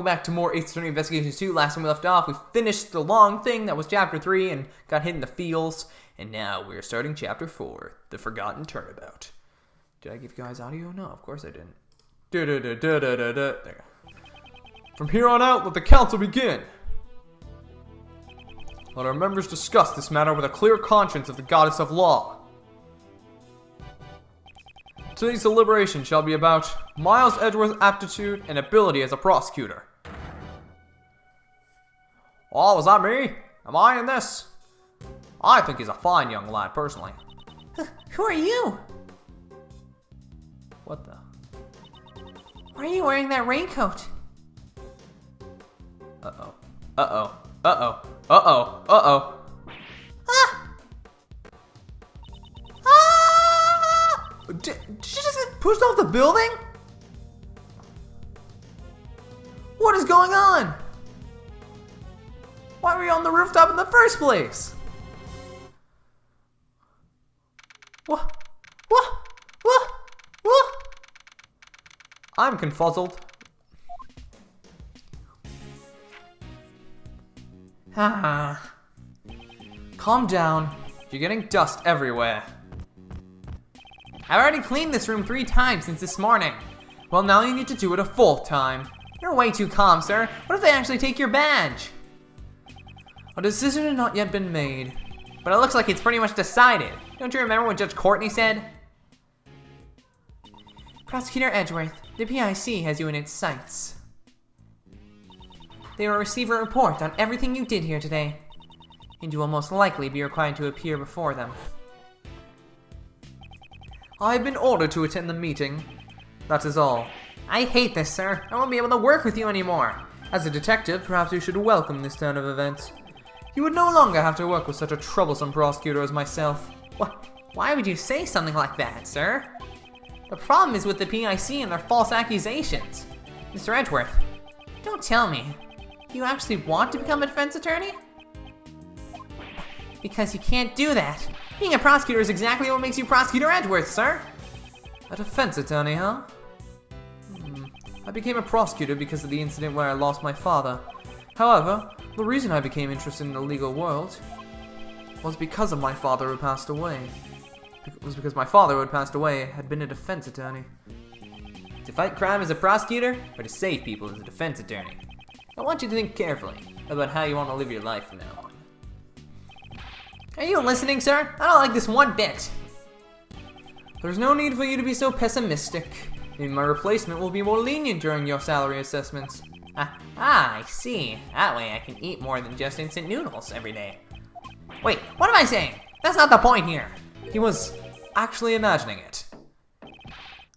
welcome back to more Ace Attorney Investigations 2. Last time we left off, we finished the long thing that was Chapter 3 and got hit in the feels. And now we're starting Chapter 4, The Forgotten Turnabout. Did I give you guys audio? No, of course I didn't. There. From here on out, let the council begin. Let our members discuss this matter with a clear conscience of the goddess of law. Today's deliberation shall be about Miles Edgeworth's aptitude and ability as a prosecutor. Oh, was that me? Am I in this? I think he's a fine young lad, personally. Who are you? What the? Why are you wearing that raincoat? Uh-oh. Uh-oh. Uh-oh. Uh-oh. Uh-oh. Ah! Did you just get pushed off the building? What is going on? Why were you on the rooftop in the first place? What? What? What? What? I'm confuzzled. Calm down. You're getting dust everywhere. I've already cleaned this room 3 times since this morning. Well, now you need to do it a 4th time. You're way too calm, sir. What if they actually take your badge? A decision had not yet been made. But it looks like it's pretty much decided. Don't you remember what Judge Courtney said? Prosecutor Edgeworth, the PIC has you in its sights. They will receive a report on everything you did here today, and you will most likely be required to appear before them. I have been ordered to attend the meeting. That is all. I hate this, sir. I won't be able to work with you anymore. As a detective, perhaps you should welcome this turn of events. You would no longer have to work with such a troublesome prosecutor as myself. What? Why would you say something like that, sir? The problem is with the PIC and their false accusations. Mr. Edgeworth, don't tell me. Do you actually want to become a defense attorney? Because you can't do that. Being a prosecutor is exactly what makes you Prosecutor Edgeworth, sir. A defense attorney, huh? I became a prosecutor because of the incident where I lost my father. However, the reason I became interested in the legal world was because of my father who passed away. It was because my father who had passed away had been a defense attorney. To fight crime as a prosecutor, or to save people as a defense attorney? I want you to think carefully about how you want to live your life from now on. Are you listening, sir? I don't like this one bit. There's no need for you to be so pessimistic. Maybe my replacement will be more lenient during your salary assessments. I see. That way I can eat more than just instant noodles every day. Wait, what am I saying? That's not the point here. He was actually imagining it.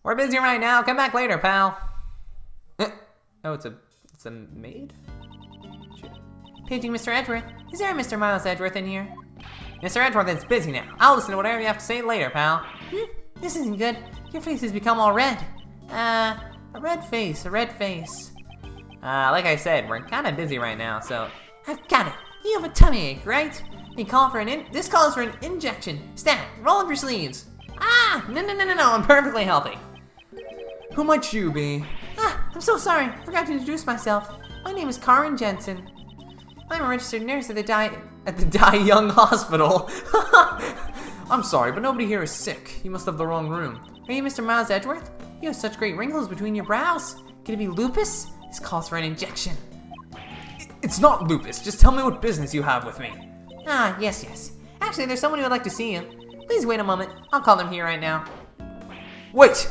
We're busy right now. Come back later, pal. Oh, it's a maid? Paging Mr. Edgeworth. Is there a Mr. Miles Edgeworth in here? Mr. Edgeworth is busy now. I'll listen to whatever you have to say later, pal. This isn't good. Your face has become all red. A red face. Like I said, we're kind of busy right now, so... I've got it. You have a tummy ache, right? This calls for an injection. Stat, roll up your sleeves. No, I'm perfectly healthy. Who might you be? I'm so sorry. Forgot to introduce myself. My name is Karen Jensen. I'm a registered nurse at the Die Young Hospital. I'm sorry, but nobody here is sick. You must have the wrong room. Are you Mr. Miles Edgeworth? You have such great wrinkles between your brows. Could it be lupus? This calls for an injection. It's not lupus. Just tell me what business you have with me. Yes. Actually, there's someone who would like to see you. Please wait a moment. I'll call them here right now. Wait!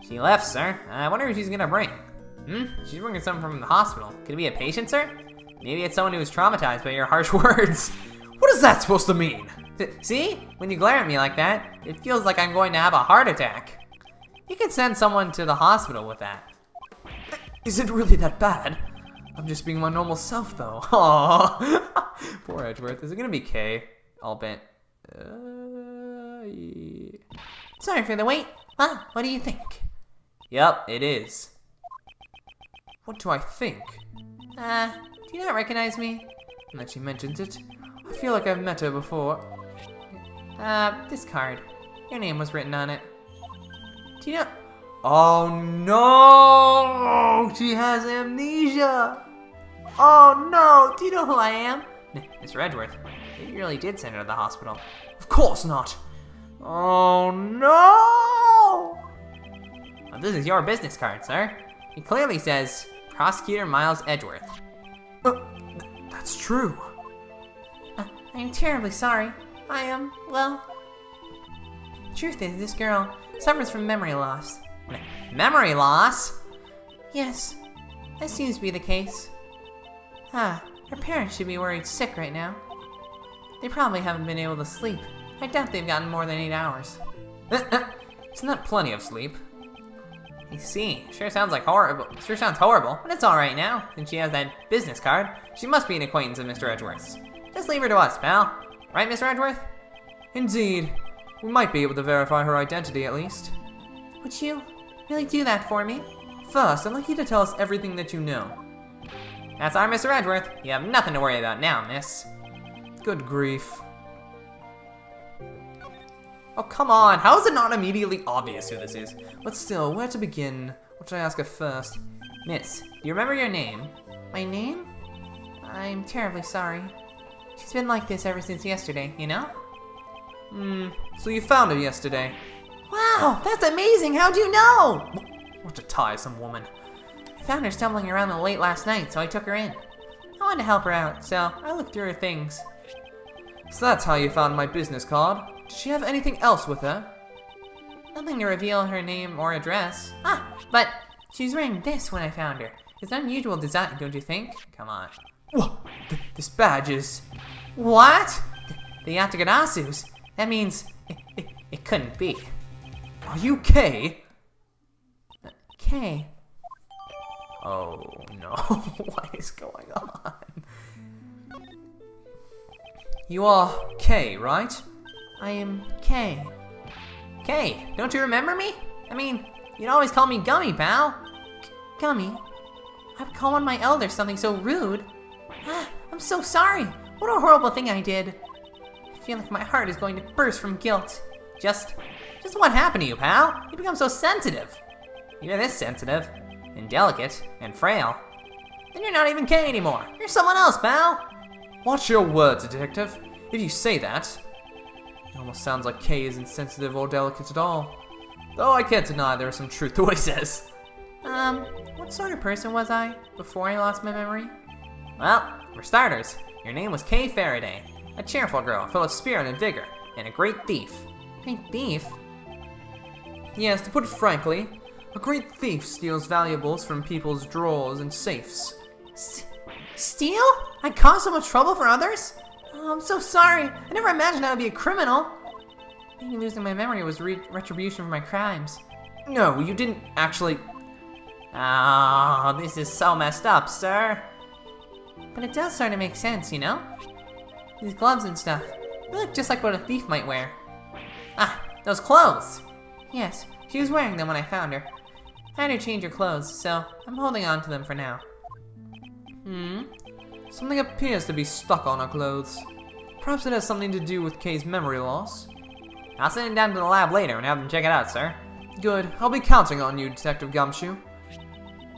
She left, sir. I wonder who she's gonna bring. She's bringing someone from the hospital. Could it be a patient, sir? Maybe it's someone who was traumatized by your harsh words. What is that supposed to mean? See? When you glare at me like that, it feels like I'm going to have a heart attack. You could send someone to the hospital with that. Is it really that bad? I'm just being my normal self, though. Aww. Poor Edgeworth. Is it gonna be Kay? I'll bet. Yeah. Sorry for the wait. What do you think? Yep, it is. What do I think? Do you not recognize me? Now that she mentions it, I feel like I've met her before. This card. Your name was written on it. Do you know... Oh no! She has amnesia! Oh no! Do you know who I am? Mr. Edgeworth, you really did send her to the hospital. Of course not! Oh no! Well, this is your business card, sir. It clearly says Prosecutor Miles Edgeworth. That's true. I am terribly sorry. I am, well... Truth is, this girl suffers from memory loss. Memory loss? Yes, that seems to be the case. Her parents should be worried sick right now. They probably haven't been able to sleep. I doubt they've gotten more than 8 hours. Isn't that plenty of sleep? I see. Sure sounds horrible, but it's alright now. Since she has that business card, she must be an acquaintance of Mr. Edgeworth's. Just leave her to us, pal. Right, Mr. Edgeworth? Indeed. We might be able to verify her identity at least. Would you really do that for me? First, I'd like you to tell us everything that you know. That's our Mr. Edgeworth. You have nothing to worry about now, miss. Good grief. Oh, come on. How is it not immediately obvious who this is? But still, where to begin? What should I ask her first? Miss, do you remember your name? My name? I'm terribly sorry. She's been like this ever since yesterday, you know? So you found her yesterday? Wow, that's amazing! How'd you know? What a tiresome woman. I found her stumbling around late last night, so I took her in. I wanted to help her out, so I looked through her things. So that's how you found my business card? Did she have anything else with her? Nothing to reveal her name or address. But she's wearing this when I found her. It's an unusual design, don't you think? Come on. Whoa, this badge is... What? The Yatagarasu's? That means it couldn't be. Are you Kay? Kay? Oh no, what is going on? You are Kay, right? I am Kay. Kay, don't you remember me? I mean, you'd always call me Gummy, pal. Gummy? I would call one of my elders something so rude. I'm so sorry. What a horrible thing I did. I feel like my heart is going to burst from guilt. Just what happened to you, pal? You become so sensitive. You're this sensitive, and delicate, and frail. Then you're not even Kay anymore. You're someone else, pal. Watch your words, detective. If you say that, it almost sounds like Kay isn't sensitive or delicate at all. Though I can't deny there is some truth to what he says. What sort of person was I before I lost my memory? Well, for starters, your name was Kay Faraday. A cheerful girl, full of spirit and vigor, and a great thief. Great thief? Yes, to put it frankly, a great thief steals valuables from people's drawers and safes. Steal? I caused so much trouble for others? Oh, I'm so sorry. I never imagined I would be a criminal. Maybe losing my memory was retribution for my crimes. No, you didn't actually... Oh, this is so messed up, sir. But it does sort of make sense, you know? These gloves and stuff. They look just like what a thief might wear. Those clothes! Yes, she was wearing them when I found her. I had her change her clothes, so I'm holding on to them for now. Something appears to be stuck on her clothes. Perhaps it has something to do with Kay's memory loss. I'll send it down to the lab later and have them check it out, sir. Good. I'll be counting on you, Detective Gumshoe.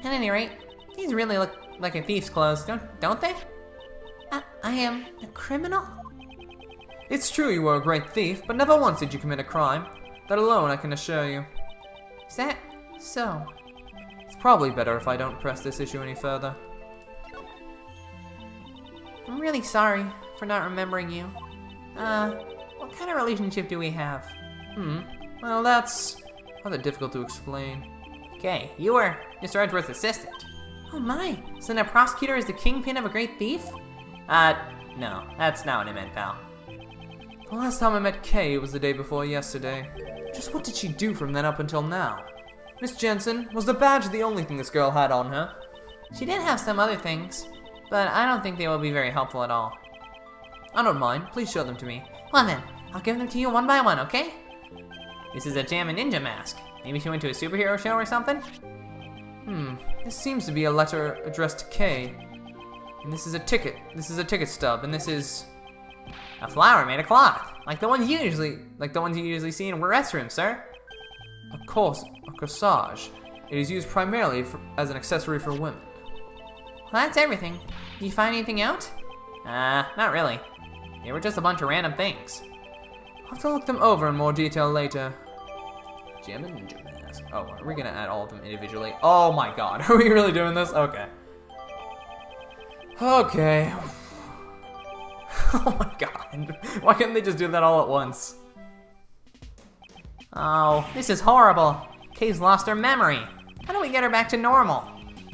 At any rate, these really look like a thief's clothes, don't they? I am a criminal? It's true you were a great thief, but never once did you commit a crime. That alone I can assure you. Is that so? It's probably better if I don't press this issue any further. I'm really sorry for not remembering you. What kind of relationship do we have? Well, that's rather difficult to explain. Okay, you were Mr. Edgeworth's assistant. Oh my, so now prosecutor is the kingpin of a great thief? No, that's not what I meant, pal. The last time I met Kay was the day before yesterday. Just what did she do from then up until now? Miss Jensen, was the badge the only thing this girl had on her? She did have some other things, but I don't think they will be very helpful at all. I don't mind. Please show them to me. Well then, I'll give them to you one by one, okay? This is a Jammin' Ninja mask. Maybe she went to a superhero show or something? This seems to be a letter addressed to Kay. And this is a ticket. This is a ticket stub, and this is... a flower made of cloth, like the ones you usually see in restrooms, sir. A corsage. It is used primarily as an accessory for women. Well, that's everything. Did you find anything out? Not really. They were just a bunch of random things. I'll have to look them over in more detail later. Gem and ninja mask. Oh, are we gonna add all of them individually? Oh my god, are we really doing this? Okay. Okay. Oh my god. Why can't they just do that all at once? Oh, this is horrible. Kay's lost her memory. How do we get her back to normal?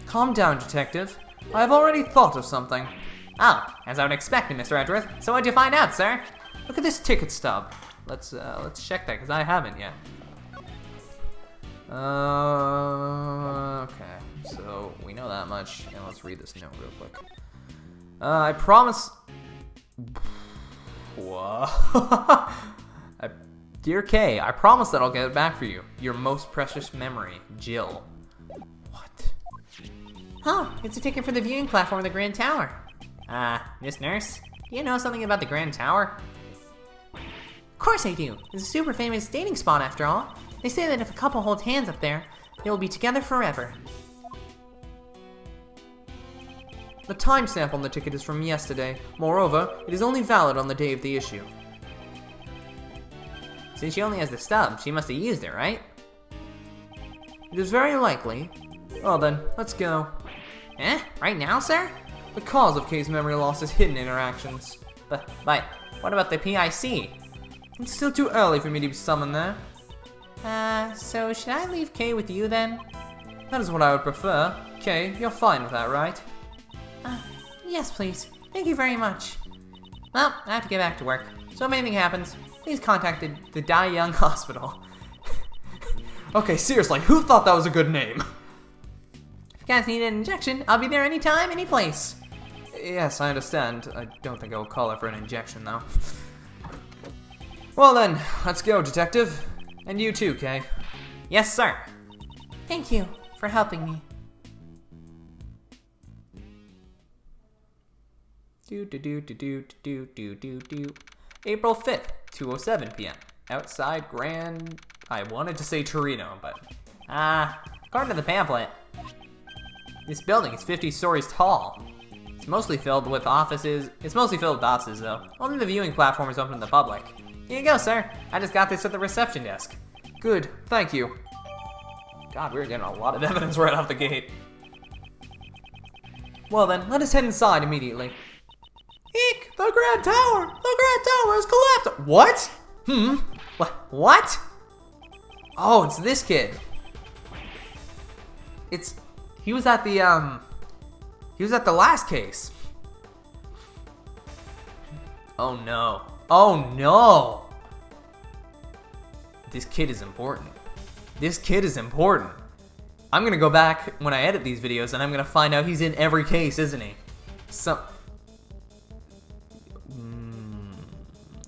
Calm down, detective. I have already thought of something. Oh, as I would expect, Mr. Edgeworth. So what'd you find out, sir? Look at this ticket stub. Let's check that, because I haven't yet. Okay, so we know that much, and let's read this note real quick. I promise... Whoa. Dear Kay, I promise that I'll get it back for you. Your most precious memory, Jill. What? Oh, it's a ticket for the viewing platform of the Grand Tower. Miss Nurse, do you know something about the Grand Tower? Of course I do. It's a super famous dating spot after all. They say that if a couple holds hands up there, they will be together forever. The timestamp on the ticket is from yesterday. Moreover, it is only valid on the day of the issue. Since she only has the stub, she must have used it, right? It is very likely. Well then, let's go. Right now, sir? The cause of Kay's memory loss is hidden interactions. But what about the PIC? It's still too early for me to be summoned there. So should I leave Kay with you then? That is what I would prefer. Kay, you're fine with that, right? Yes, please. Thank you very much. Well, I have to get back to work. So if anything happens, please contact the Die Young Hospital. Okay, seriously, who thought that was a good name? If you guys need an injection, I'll be there anytime, any place. Yes, I understand. I don't think I will call her for an injection, though. Well then, let's go, detective. And you too, Kay. Yes, sir. Thank you for helping me. April 5th, 2:07 p.m. Outside Grand... I wanted to say Torino, but... According to the pamphlet, this building is 50 stories tall. It's mostly filled with offices. Though. Only the viewing platform is open to the public. Here you go, sir. I just got this at the reception desk. Good, thank you. God, we're getting a lot of evidence right off the gate. Well then, let us head inside immediately. Eek! The Grand Tower! The Grand Tower has collapsed! What? What? Oh, it's this kid. He was at the, he was at the last case. Oh no. Oh no! This kid is important. This kid is important. I'm gonna go back when I edit these videos and I'm gonna find out he's in every case, isn't he?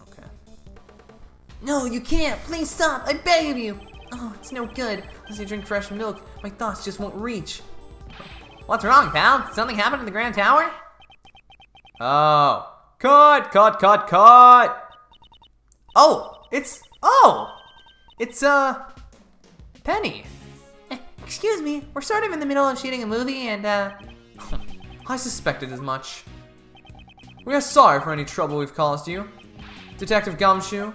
Okay. No, you can't. Please stop. I beg of you. Oh, it's no good. Unless I drink fresh milk, my thoughts just won't reach. What's wrong, pal? Did something happen in the Grand Tower? Oh. Cut! Oh, it's Penny. Excuse me, we're sort of in the middle of shooting a movie and, I suspected as much. We are sorry for any trouble we've caused you. Detective Gumshoe.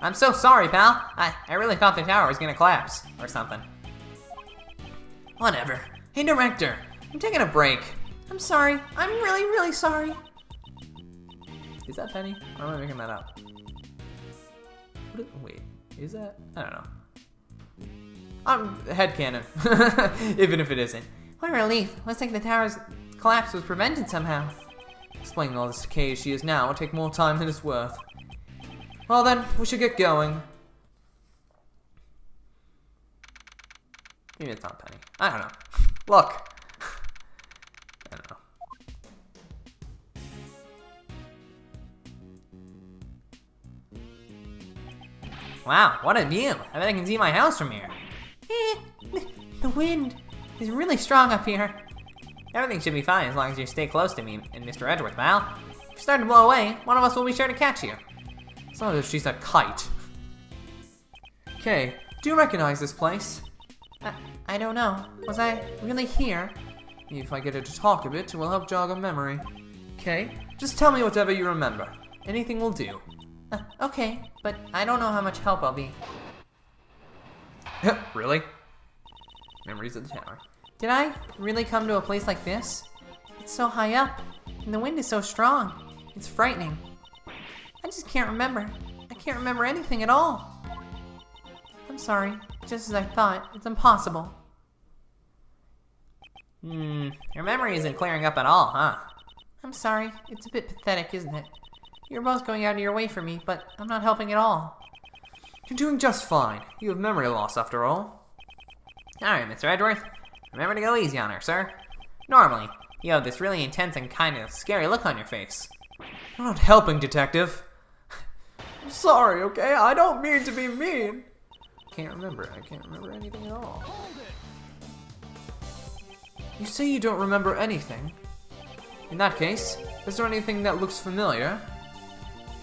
I'm so sorry, pal. I really thought the tower was gonna collapse, or something. Whatever. Hey, director, I'm taking a break. I'm sorry. I'm really, really sorry. Is that Penny? Or am I making that up? Wait, is that? I don't know. I'm headcanon, even if it isn't. What a relief. Looks like the tower's collapse was prevented somehow. Explaining all this to Kay as she is now will take more time than it's worth. Well then, we should get going. Maybe it's not Penny. I don't know. Look. I don't know. Wow, what a view. I bet I can see my house from here. The wind is really strong up here. Everything should be fine as long as you stay close to me and Mr. Edgeworth, pal. If you start to blow away, one of us will be sure to catch you. It's not as if she's a kite. Okay, Do you recognize this place? I don't know. Was I really here? If I get her to talk a bit, it will help jog her memory. Okay, just tell me whatever you remember. Anything will do. Okay, but I don't know how much help I'll be. Really? Memories of the tower. Did I really come to a place like this? It's so high up, and the wind is so strong. It's frightening. I just can't remember. I can't remember anything at all. I'm sorry, just as I thought. It's impossible. Your memory isn't clearing up at all, huh? I'm sorry. It's a bit pathetic, isn't it? You're both going out of your way for me, but I'm not helping at all. You're doing just fine. You have memory loss after all. Alright, Mr. Edgeworth. Remember to go easy on her, sir. Normally, you have this really intense and kind of scary look on your face. You're not helping, Detective. I'm sorry, okay? I don't mean to be mean. I can't remember anything at all. You say you don't remember anything? In that case, is there anything that looks familiar?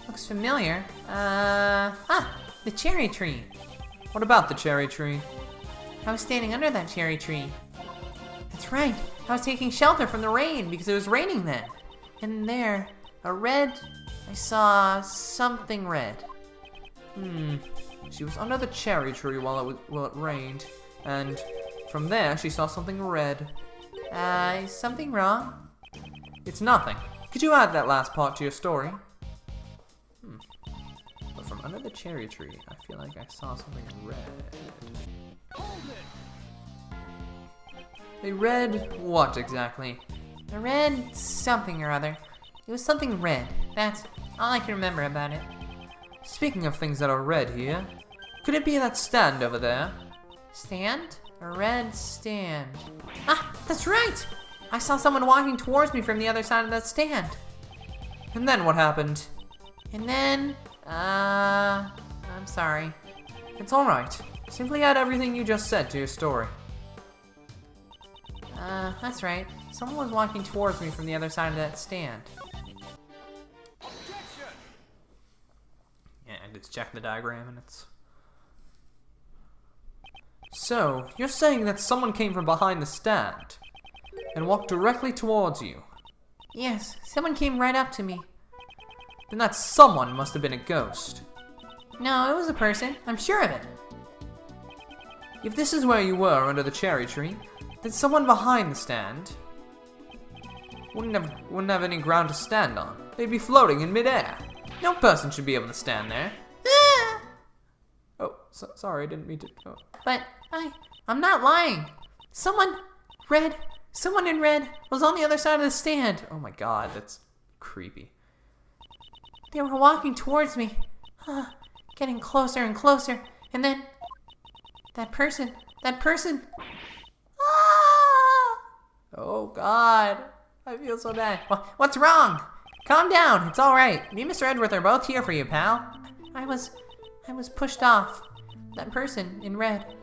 Looks familiar? The cherry tree. What about the cherry tree? I was standing under that cherry tree. That's right. I was taking shelter from the rain because it was raining then. And there, I saw something red. She was under the cherry tree while it rained, and from there she saw something red. Is something wrong? It's nothing. Could you add that last part to your story? But from under the cherry tree, I feel like I saw something red. A red what exactly? A red something or other. It was something red. That's all I can remember about it. Speaking of things that are red here, could it be that stand over there? Stand? A red stand. That's right! I saw someone walking towards me from the other side of that stand. And then what happened? And then, I'm sorry. It's alright. Simply add everything you just said to your story. That's right. Someone was walking towards me from the other side of that stand. Yeah, and just check the diagram and it's... So, you're saying that someone came from behind the stand and walked directly towards you? Yes, someone came right up to me. Then that someone must have been a ghost. No, it was a person. I'm sure of it. If this is where you were under the cherry tree, then someone behind the stand wouldn't have any ground to stand on. They'd be floating in midair. No person should be able to stand there. Oh, sorry, I didn't mean to. Oh. But I'm not lying. Someone in red was on the other side of the stand. Oh my god, that's creepy. They were walking towards me, getting closer and closer, and then that person. Oh god, I feel so bad. What's wrong? Calm down. It's all right. Me and Mr. Edgeworth are both here for you, pal. I was pushed off. That person in red.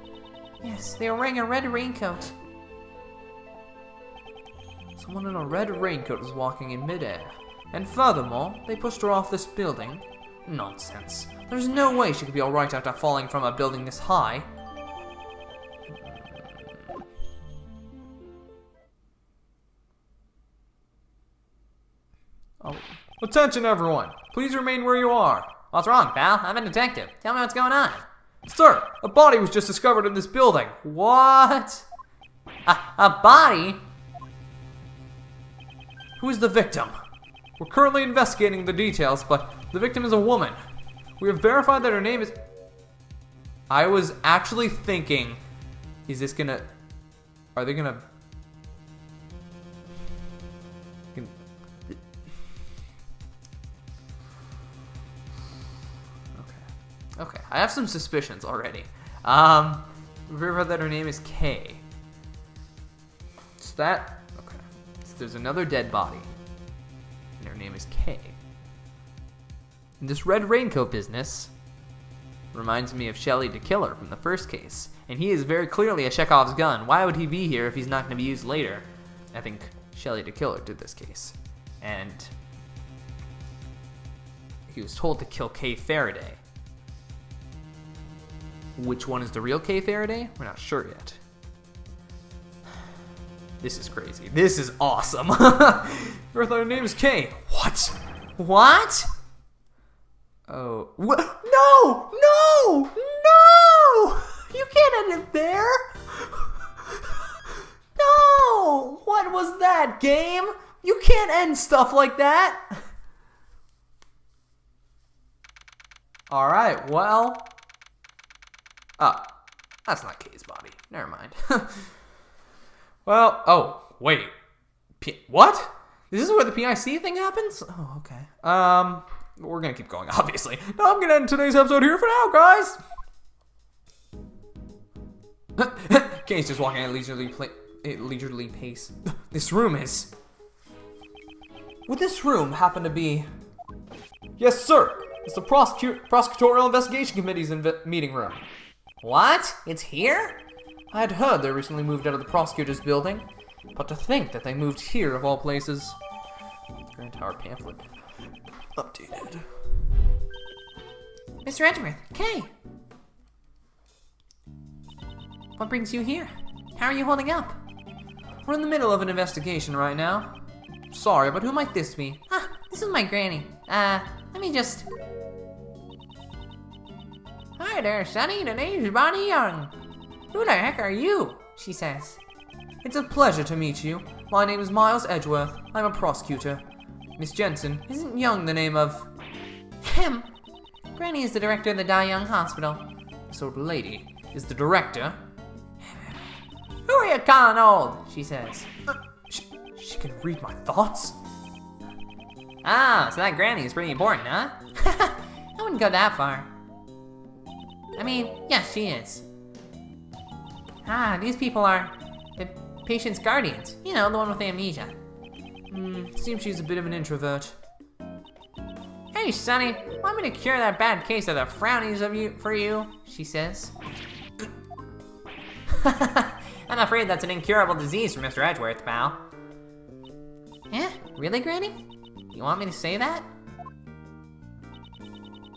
Yes, they were wearing a red raincoat. Someone in a red raincoat was walking in midair. And furthermore, they pushed her off this building. Nonsense. There's no way she could be alright after falling from a building this high. Oh. Attention everyone! Please remain where you are. What's wrong, pal? I'm a detective. Tell me what's going on. Sir, a body was just discovered in this building. What? A body? Who is the victim? We're currently investigating the details, but the victim is a woman. We have verified that her name is... I was actually thinking, is this gonna... Are they gonna... Okay, I have some suspicions already. We verified that her name is Kay. So that... Okay. So there's another dead body. And her name is Kay. And this red raincoat business reminds me of Shelly the Killer from the first case. And he is very clearly a Chekhov's gun. Why would he be here if he's not going to be used later? I think Shelly the Killer did this case. And he was told to kill Kay Faraday. Which one is the real K Faraday? We're not sure yet. This is crazy. This is awesome. Your name is K. What? What? Oh. What? No! No! No! You can't end it there! No! What was that, game? You can't end stuff like that! Alright, well... Oh, that's not K's body. Never mind. Well, oh, wait. What? This is where the PIC thing happens? Oh, okay. We're gonna keep going, obviously. No, I'm gonna end today's episode here for now, guys! K's just walking at a leisurely pace. This room is... Would this room happen to be... Yes, sir! It's the Prosecutorial Investigation Committee's meeting room. What? It's here? I had heard they recently moved out of the prosecutor's building, but to think that they moved here of all places. Grand Tower pamphlet. Updated. Mr. Edgeworth, Kay! What brings you here? How are you holding up? We're in the middle of an investigation right now. Sorry, but who might this be? Ah, this is my granny. Let me just... Hi there, Sonny. The name's Bonnie Young. Who the heck are you? She says. It's a pleasure to meet you. My name is Miles Edgeworth. I'm a prosecutor. Miss Jensen, isn't Young the name of... Him. Granny is the director of the Die Young Hospital. This old lady is the director. Who are you calling old? She says. She can read my thoughts? Ah, so that granny is pretty important, huh? I wouldn't go that far. I mean, yes, she is. Ah, these people are the patient's guardians. You know, the one with amnesia. Seems she's a bit of an introvert. Hey, Sonny, want me to cure that bad case of the frownies for you? She says. I'm afraid that's an incurable disease for Mr. Edgeworth, pal. Eh? Really, Granny? You want me to say that?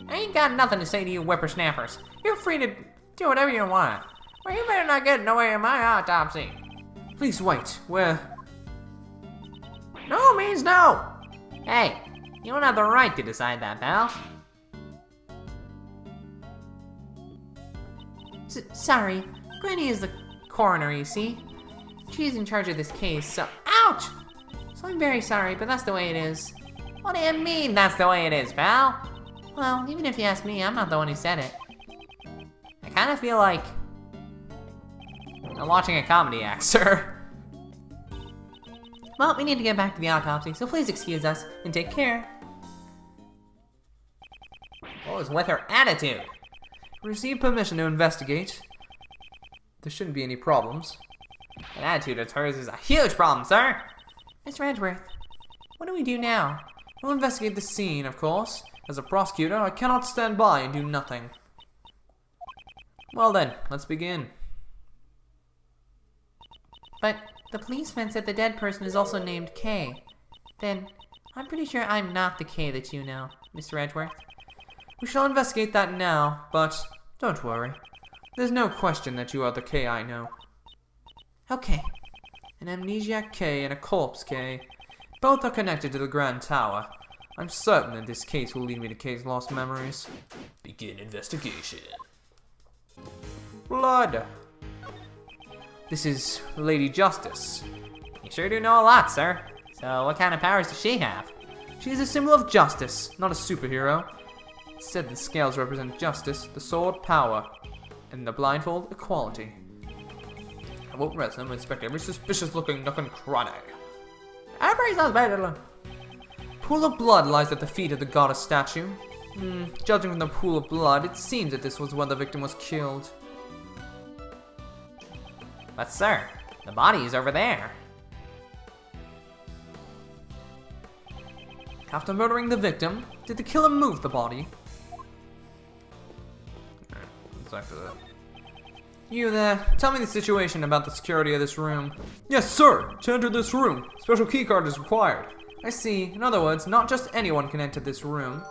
I ain't got nothing to say to you whippersnappers. You're free to do whatever you want. Or you better not get in the way of my autopsy. Please wait, where? No means no! Hey, you don't have the right to decide that, pal. Sorry, Granny is the coroner, you see. She's in charge of this case, so... Ouch! So I'm very sorry, but that's the way it is. What do you mean that's the way it is, pal? Well, even if you ask me, I'm not the one who said it. I kind of feel like I'm watching a comedy act, sir. Well, we need to get back to the autopsy, so please excuse us and take care. What was with her attitude? We received permission to investigate. There shouldn't be any problems. An attitude of hers is a huge problem, sir. Mr. Edgeworth, what do we do now? We'll investigate the scene, of course. As a prosecutor, I cannot stand by and do nothing. Well then, let's begin. But the policeman said the dead person is also named K. Then, I'm pretty sure I'm not the K that you know, Mr. Edgeworth. We shall investigate that now, but don't worry. There's no question that you are the K I know. Okay. An amnesiac K and a corpse K. Both are connected to the Grand Tower. I'm certain that this case will lead me to K's lost memories. Begin investigation. Blood. This is Lady Justice. You sure do know a lot, sir. So what kind of powers does she have? She is a symbol of justice, not a superhero. It's said the scales represent justice, the sword power, and the blindfold equality. I won't rest them and inspect every suspicious-looking nook and cranny. Every suspicious. Pool of blood lies at the feet of the goddess statue. Judging from the pool of blood, it seems that this was when the victim was killed. But sir, the body is over there. After murdering the victim, did the killer move the body? Let's after that. You there, tell me the situation about the security of this room. Yes, sir! To enter this room, special keycard is required. I see. In other words, not just anyone can enter this room.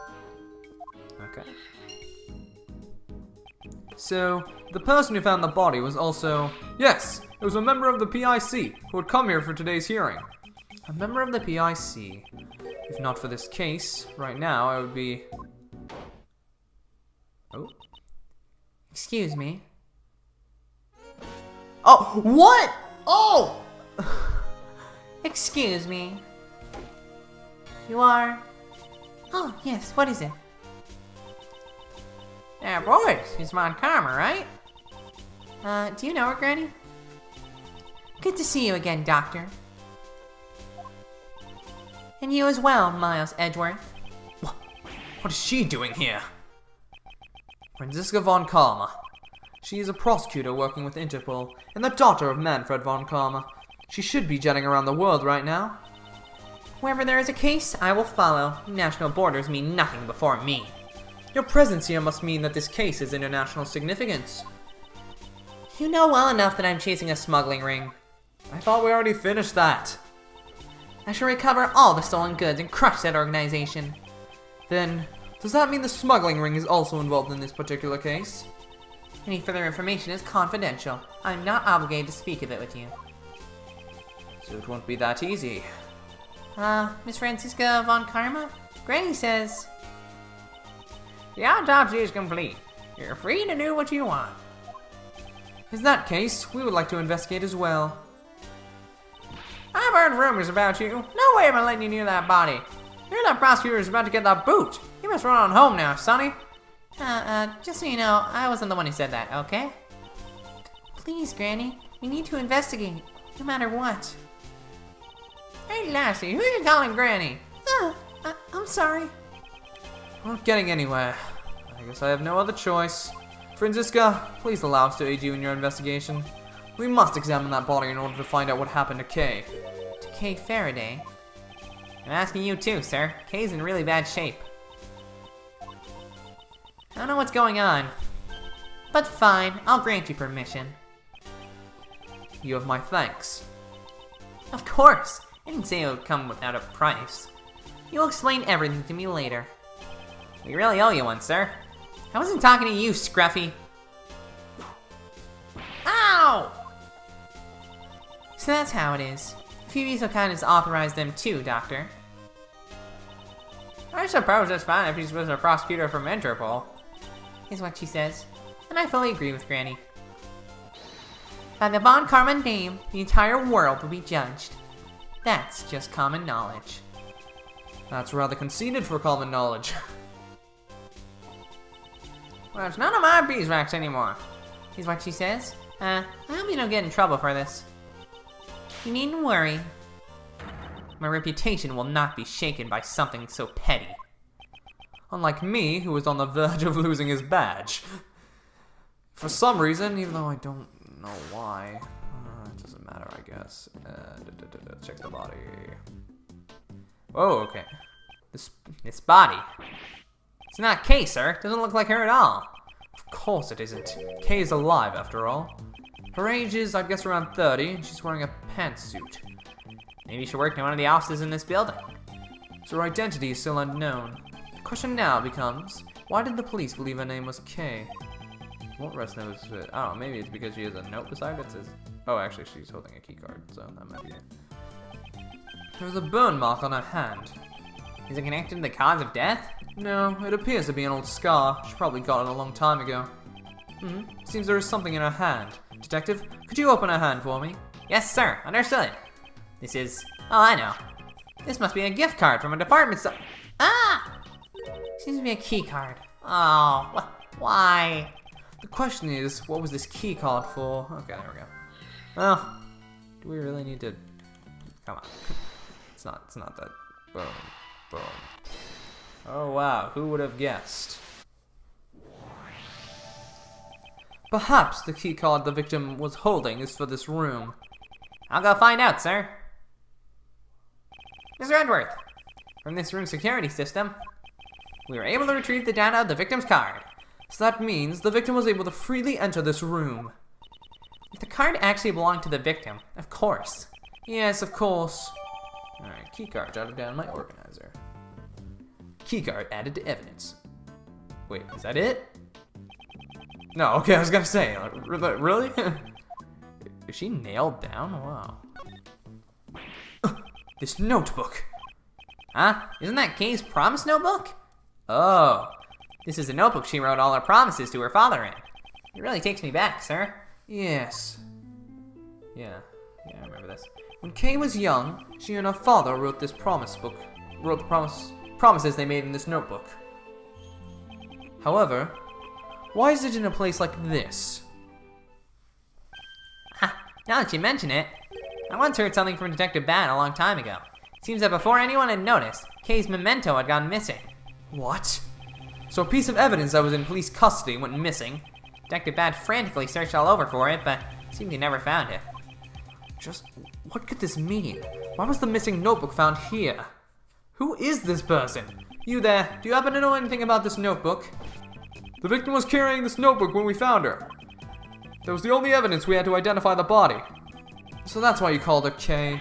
Okay. So, the person who found the body was also... Yes! It was a member of the PIC who had come here for today's hearing. A member of the PIC. If not for this case, right now I would be... Oh. Excuse me. Oh, what? Oh! Excuse me. You are... Oh, yes, what is it? Yeah, boys, it's Von Karma, right? Do you know her, Granny? Good to see you again, Doctor. And you as well, Miles Edgeworth. What is she doing here? Franziska von Karma. She is a prosecutor working with Interpol, and the daughter of Manfred von Karma. She should be jetting around the world right now. Wherever there is a case, I will follow. National borders mean nothing before me. Your presence here must mean that this case is international significance. You know well enough that I'm chasing a smuggling ring. I thought we already finished that. I shall recover all the stolen goods and crush that organization. Then, does that mean the smuggling ring is also involved in this particular case? Any further information is confidential. I'm not obligated to speak of it with you. So it won't be that easy. Miss Franziska von Karma? Granny says... The autopsy is complete. You're free to do what you want. In that case, we would like to investigate as well. I've heard rumors about you. No way am I letting you near that body. You're that prosecutor who's about to get that boot. You must run on home now, Sonny. Just so you know, I wasn't the one who said that, okay? Please, Granny, we need to investigate, no matter what. Hey, Lassie, who are you calling Granny? I'm sorry. We're not getting anywhere. I guess I have no other choice. Franziska, please allow us to aid you in your investigation. We must examine that body in order to find out what happened to Kay. To Kay Faraday? I'm asking you too, sir. Kay's in really bad shape. I don't know what's going on. But fine, I'll grant you permission. You have my thanks. Of course! I didn't say it would come without a price. You'll explain everything to me later. We really owe you one, sir. I wasn't talking to you, Scruffy. Ow! So that's how it is. If you'd be so kind as to authorize them too, Doctor. I suppose it's fine if he's with a prosecutor from Interpol. Is what she says. And I fully agree with Granny. By the Von Karma name, the entire world will be judged. That's just common knowledge. That's rather conceited for common knowledge. Well, it's none of my beeswax anymore. Is what she says. I hope you don't get in trouble for this. You needn't worry. My reputation will not be shaken by something so petty. Unlike me, who was on the verge of losing his badge. For some reason, even though I don't know why. It doesn't matter, I guess. Check the body. Oh, okay. This body. It's not Kay, sir. Doesn't look like her at all. Of course it isn't. Kay is alive, after all. Her age is, I guess, around 30, and she's wearing a pantsuit. Maybe she worked in one of the offices in this building. So her identity is still unknown. The question now becomes, why did the police believe her name was Kay? What rest knows it? I don't know, maybe it's because she has a note beside it that says... Oh, actually, she's holding a keycard, so that might be it. There's a burn mark on her hand. Is it connected to the cause of death? No, it appears to be an old scar. She probably got it a long time ago. Seems there is something in her hand. Detective, could you open her hand for me? Yes, sir. Understood. This is... Oh, I know. This must be a gift card from a department store. Ah! Seems to be a key card. Oh, why? The question is, what was this key card for? Okay, there we go. Well, do we really need to... Come on. It's not that... Boom. Boom. Oh wow, who would have guessed? Perhaps the key card the victim was holding is for this room. I'll go find out, sir. Mr. Edgeworth, from this room's security system, we were able to retrieve the data of the victim's card. So that means the victim was able to freely enter this room. If the card actually belonged to the victim, of course. Yes, of course. Alright, keycard jotted down in my organizer. Keycard added to evidence. Wait, is that it? No, okay, I was gonna say, really? Is she nailed down? Wow. This notebook. Huh? Isn't that Kay's promise notebook? Oh, this is a notebook she wrote all her promises to her father in. It really takes me back, sir. Yes. Yeah, I remember this. When Kay was young, she and her father wrote this promise book. Wrote the promises they made in this notebook. However, why is it in a place like this? Ha, now that you mention it, I once heard something from Detective Bat a long time ago. It seems that before anyone had noticed, Kay's memento had gone missing. What? So a piece of evidence that was in police custody went missing? Detective Bat frantically searched all over for it, but seemed he never found it. Just, what could this mean? Why was the missing notebook found here? Who is this person? You there, do you happen to know anything about this notebook? The victim was carrying this notebook when we found her. That was the only evidence we had to identify the body. So that's why you called her Kay.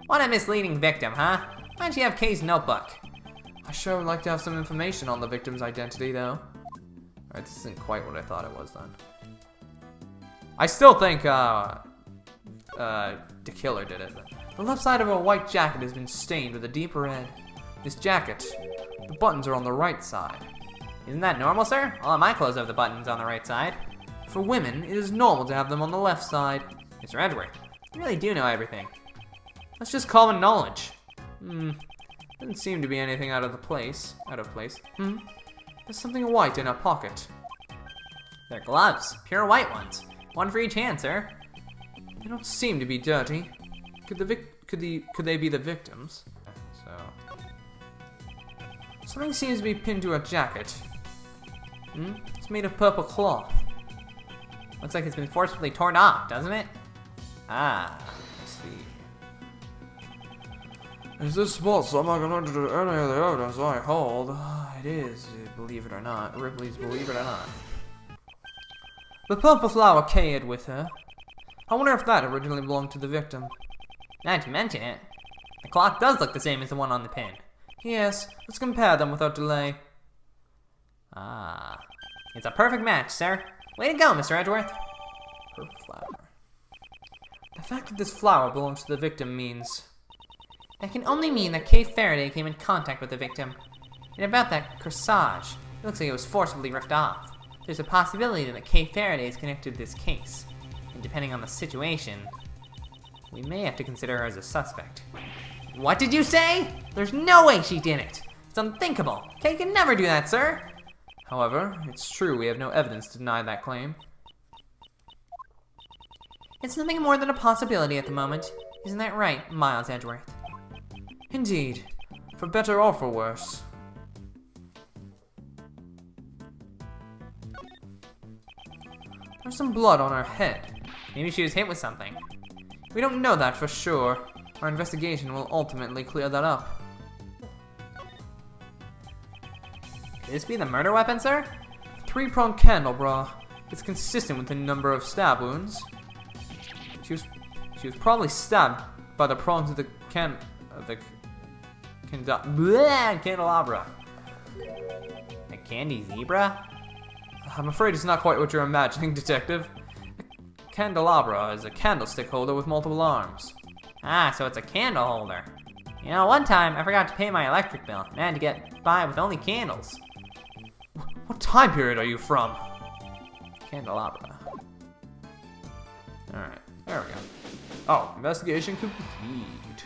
What a misleading victim, huh? Why'd she have Kay's notebook? I sure would like to have some information on the victim's identity, though. Alright, this isn't quite what I thought it was, then. I still think, the killer did it. The left side of her white jacket has been stained with a deep red. This jacket, the buttons are on the right side. Isn't that normal, sir? All of my clothes have the buttons on the right side. For women, it is normal to have them on the left side. Mr. Edgeworth, you really do know everything. That's just common knowledge. Doesn't seem to be anything out of place. There's something white in her pocket. They're gloves, pure white ones. One for each hand, sir. They don't seem to be dirty. Could they be the victims? So something seems to be pinned to her jacket. It's made of purple cloth. Looks like it's been forcibly torn off, doesn't it? Ah, let's see. Is this spot somehow connected to any of the evidence I hold? It is, believe it or not. Ripley's believe it or not. The purple flower Kay had with her. I wonder if that originally belonged to the victim. Now that you mention it, the cloth does look the same as the one on the pin. Yes, let's compare them without delay. Ah, it's a perfect match, sir. Way to go, Mr. Edgeworth. Purple flower. The fact that this flower belongs to the victim means... That can only mean that Kay Faraday came in contact with the victim. And about that corsage, it looks like it was forcibly ripped off. There's a possibility that Kay Faraday is connected to this case. And depending on the situation, we may have to consider her as a suspect. What did you say? There's no way she did it. It's unthinkable. Kay can never do that, sir. However, it's true we have no evidence to deny that claim. It's nothing more than a possibility at the moment. Isn't that right, Miles Edgeworth? Indeed. For better or for worse. There's some blood on her head. Maybe she was hit with something. We don't know that for sure. Our investigation will ultimately clear that up. Could this be the murder weapon, sir? Three-pronged candelabra. It's consistent with the number of stab wounds. She was probably stabbed by the prongs of the candelabra. A candy zebra? I'm afraid it's not quite what you're imagining, Detective. A candelabra is a candlestick holder with multiple arms. Ah, so it's a candle holder. You know, one time I forgot to pay my electric bill and I had to get by with only candles. What time period are you from? Candelabra. Alright, there we go. Oh, investigation complete.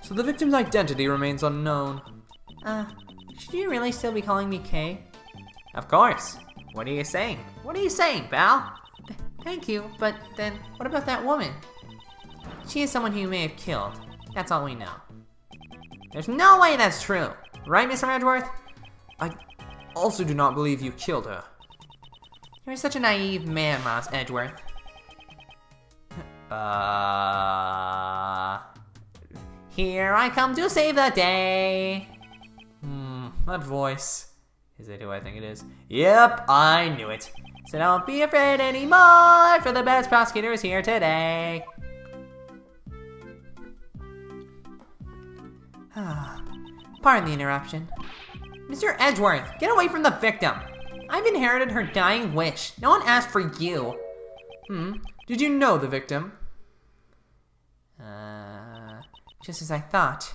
So the victim's identity remains unknown. Should you really still be calling me Kay? Of course. What are you saying? What are you saying, pal? Thank you, but then what about that woman? She is someone who you may have killed. That's all we know. There's no way that's true. Right, Mr. Edgeworth? I also do not believe you killed her. You're such a naive man, Miles Edgeworth. Here I come to save the day. That voice. Is it who I think it is? Yep, I knew it. So don't be afraid anymore, for the best prosecutor is here today. Pardon the interruption. Mr. Edgeworth, get away from the victim. I've inherited her dying wish. No one asked for you. Did you know the victim? Just as I thought.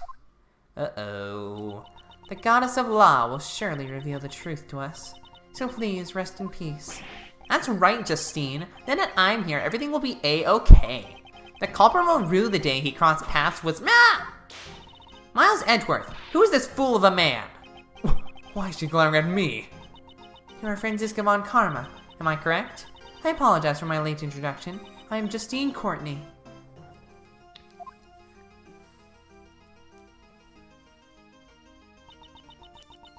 Uh-oh. The goddess of law will surely reveal the truth to us. So please, rest in peace. That's right, Justine. Then that I'm here, everything will be A-okay. The culprit will rue the day he crossed paths with Miles Edgeworth. Who is this fool of a man? Why is she glaring at me? You are Franziska von Karma, am I correct? I apologize for my late introduction. I am Justine Courtney.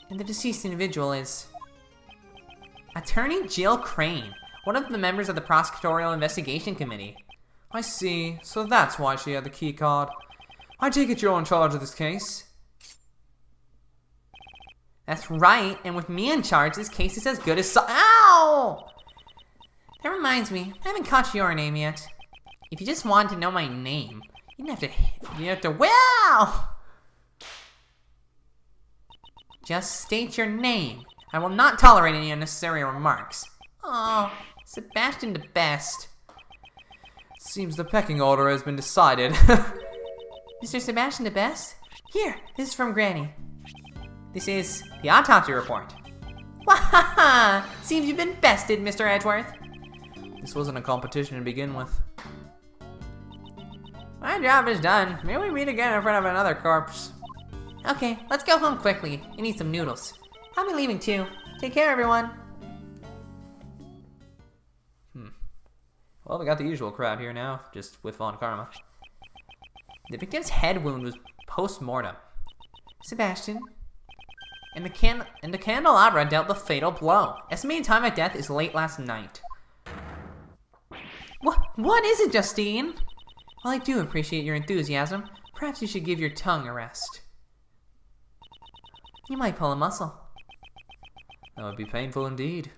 And the deceased individual is Attorney Jill Crane, one of the members of the Prosecutorial Investigation Committee. I see. So that's why she had the key card. I take it you're in charge of this case. That's right, and with me in charge, this case is as good as Ow! That reminds me, I haven't caught your name yet. If you just wanted to know my name, you'd have to wow! Just state your name. I will not tolerate any unnecessary remarks. Oh, Sebastian the best. Seems the pecking order has been decided. Mr. Sebastian the best? Here, this is from Granny. This is the autopsy report. Wahaha! Seems you've been bested, Mr. Edgeworth. This wasn't a competition to begin with. My job is done. May we meet again in front of another corpse? Okay, let's go home quickly. I need some noodles. I'll be leaving too. Take care, everyone. Well, we got the usual crowd here now, just with Von Karma. The victim's head wound was post-mortem. Sebastian. And the candelabra dealt the fatal blow. Estimated time of death is late last night. What is it, Justine? While I do appreciate your enthusiasm, perhaps you should give your tongue a rest. You might pull a muscle. That would be painful indeed.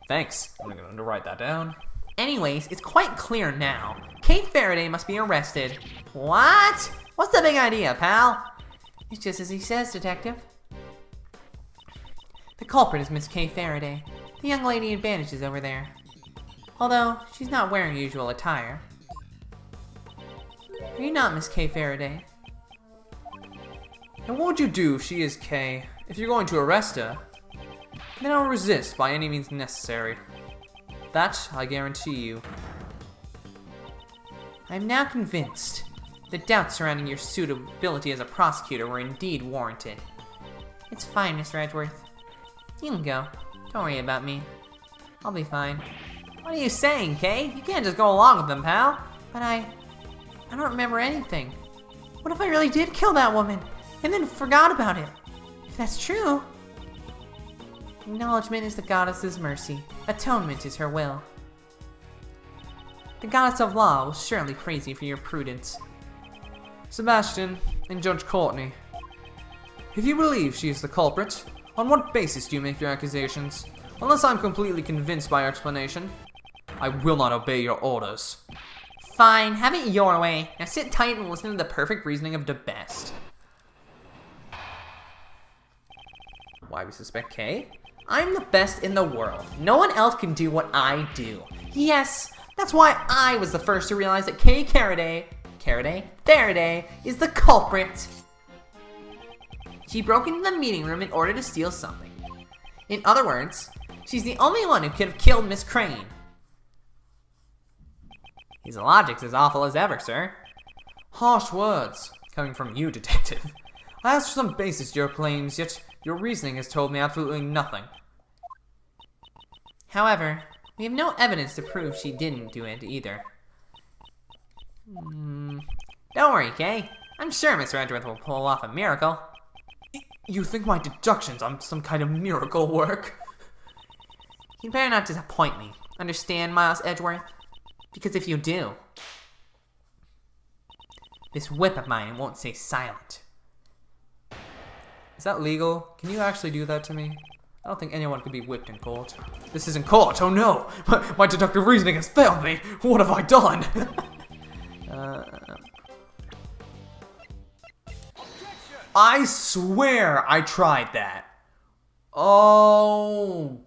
Thanks. I'm going to write that down. Anyways, it's quite clear now. Kate Faraday must be arrested. What? What's the big idea, pal? It's just as he says, Detective. The culprit is Miss Kay Faraday, the young lady in bandages over there. Although, she's not wearing usual attire. Are you not Miss Kay Faraday? And what would you do if she is Kay? If you're going to arrest her, then I'll resist by any means necessary. That I guarantee you. I am now convinced the doubts surrounding your suitability as a prosecutor were indeed warranted. It's fine, Mr. Edgeworth. You can go. Don't worry about me. I'll be fine. What are you saying, Kay? You can't just go along with them, pal. But I don't remember anything. What if I really did kill that woman, and then forgot about it? If that's true, acknowledgement is the goddess's mercy. Atonement is her will. The goddess of law will surely praise you for your prudence. Sebastian and Judge Courtney, if you believe she is the culprit, on what basis do you make your accusations? Unless I'm completely convinced by your explanation, I will not obey your orders. Fine, have it your way. Now sit tight and listen to the perfect reasoning of the best. Why we suspect Kay? I'm the best in the world. No one else can do what I do. Yes, that's why I was the first to realize that Kay Faraday is the culprit. She broke into the meeting room in order to steal something. In other words, she's the only one who could have killed Miss Crane. His logic's as awful as ever, sir. Harsh words, coming from you, Detective. I asked for some basis to your claims, yet your reasoning has told me absolutely nothing. However, we have no evidence to prove she didn't do it either. Don't worry, Kay. I'm sure Mr. Edgeworth will pull off a miracle. You think my deductions on some kind of miracle work? You better not disappoint me. Understand, Miles Edgeworth? Because if you do, this whip of mine won't stay silent. Is that legal? Can you actually do that to me? I don't think anyone could be whipped in court. This isn't court, oh no! My deductive reasoning has failed me! What have I done? I swear I tried that. Oh!